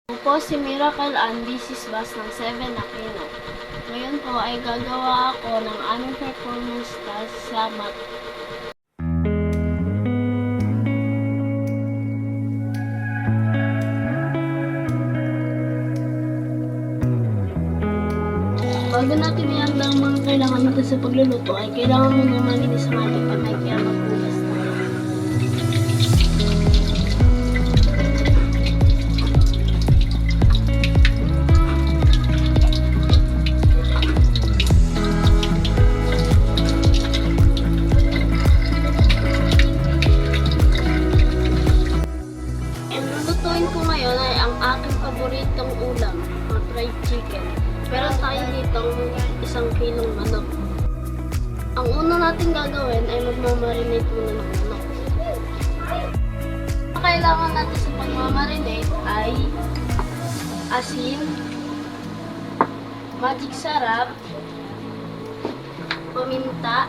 Ako po si Miracle Ann Bisisbas ng 7 Aquino. Ngayon po ay gagawa ako ng aming performance task sa math. Bago natin ihanda ang mga kailangan natin sa pagluluto, ay kailangan muna malinis ang ating kamay kaya maghugas tayo. And lulutuin ko ngayon ay ang aking paboritong ulam, ang fried chicken. Meron tayo ditong 1 kilong manok. Ang una natin gagawin ay magmamarinate muna ng manok. Ang kailangan natin sa pagmamarinate ay asin, magic sarap, paminta,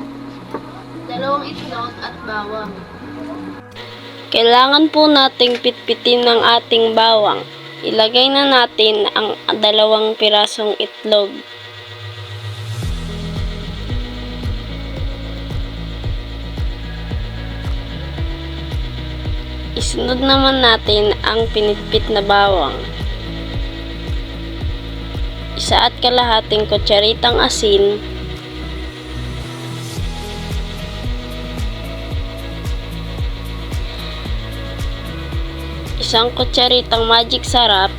2 itlog at bawang. Kailangan po nating pitpitin ng ating bawang. Ilagay na natin ang 2 pirasong itlog. Isunod naman natin ang pinitpit na bawang. 1.5 kutsaritang asin. 1 kutsaritang magic sarap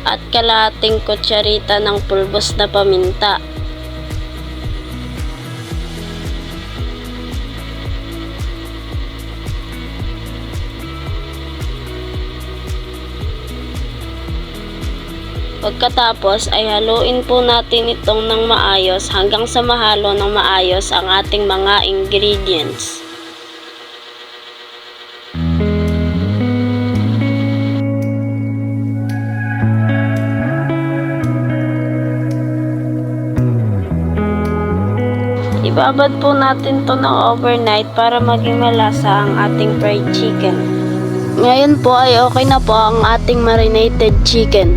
at 1/2 kutsarita ng pulbos na paminta. Pagkatapos ay haluin po natin itong ng maayos hanggang sa mahalo ng maayos ang ating mga ingredients. Ibabad po natin to ng overnight para maging malasa ang ating fried chicken. Ngayon po ay okay na po ang ating marinated chicken.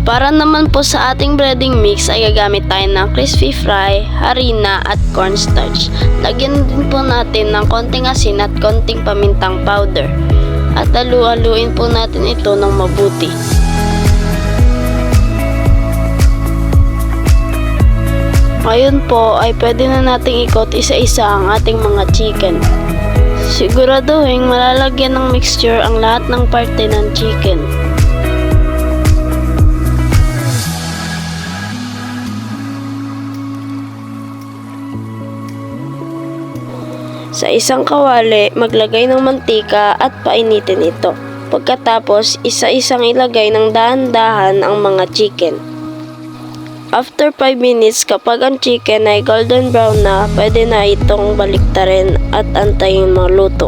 Para naman po sa ating breading mix ay gagamit tayo ng crispy fry, harina at cornstarch. Lagyan din po natin ng konting asin at konting pamintang powder. At halu-haluin po natin ito ng mabuti. Ngayon po ay pwede na nating ikot isa-isa ang ating mga chicken. Siguraduhin malalagyan ng mixture ang lahat ng parte ng chicken. Sa isang kawali, maglagay ng mantika at painitin ito. Pagkatapos, isa-isang ilagay ng dahan-dahan ang mga chicken. After 5 minutes, kapag ang chicken ay golden brown na, pwede na itong baliktarin at antayin maluto.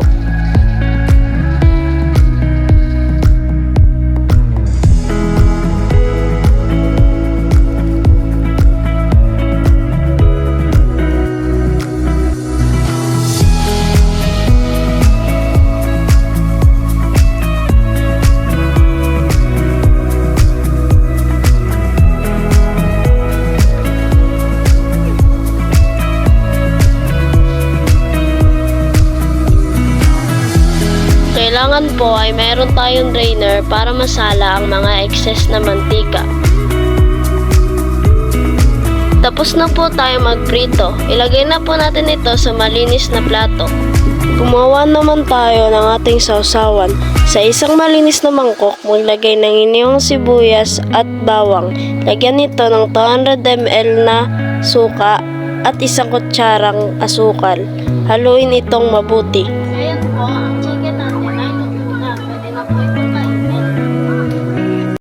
Kailangan po ay meron tayong drainer para masala ang mga excess na mantika. Tapos na po tayo magprito. Ilagay na po natin ito sa malinis na plato. Gumawa naman tayo ng ating sausawan. Sa isang malinis na mangkok, maglagay ng iniong sibuyas at bawang. Lagyan nito ng 200 ml na suka at 1 kutsarang asukal. Haluin itong mabuti. Ngayon po,